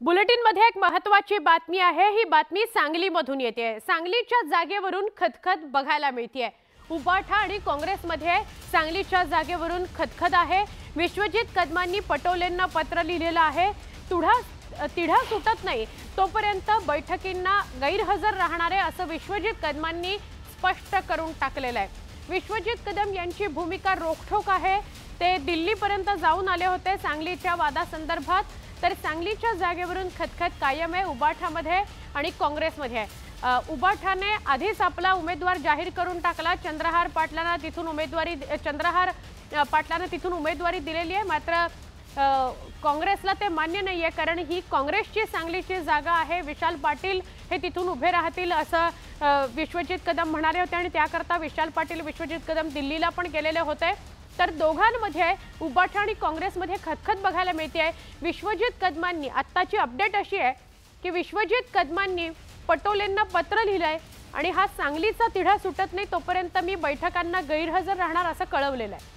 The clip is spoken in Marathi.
बुलेटिनमध्ये एक महत्त्वाची बातमी आहे। ही बातमी सांगलीमधून येते। सांगलीच्या जागेवरून खतखत बघायला मिळते। उबाठा आणि काँग्रेसमध्ये सांगलीच्या जागेवरून खतखत आहे। विश्वजित कदमांनी पटोलेंना पत्र लिहिलेलं आहे। तिढा सुटत नाही तोपर्यंत बैठकींना गैरहजर राहणारे असं विश्वजित कदमांनी स्पष्ट करून टाकलेलं आहे। विश्वजित कदम यांची भूमिका रोखठोक आहे। ते दिल्लीपर्यंत जाऊन आले होते सांगलीच्या वादासंदर्भात। तर सांगलीच्या जागेवरून खतखत कायम आहे उबाठामध्ये आणि काँग्रेसमध्ये आहे। उबाठाने आधीच आपला उमेदवार जाहीर करून टाकला। चंद्रहार पाटलांना तिथून उमेदवारी दिलेली आहे। मात्र काँग्रेसला ते मान्य नाहीये, कारण ही काँग्रेसची सांगलीची जागा आहे। विशाल पाटील हे तिथून उभे राहतील असं विश्वजित कदम म्हणाले होते आणि त्याकरता विशाल पाटील विश्वजित कदम दिल्लीला पण गेलेले होते। तर दोघांमध्ये उबाठा आणि काँग्रेसमध्ये खतखत बघायला मिळते आहे। विश्वजित कदमांनी आत्ताची अपडेट अशी आहे की विश्वजित कदमांनी पटोलेंना पत्र लिहिलंय आणि हा सांगलीचा तिढा सुटत नाही तोपर्यंत मी बैठकांना गैरहजर राहणार असं कळवलेलं आहे।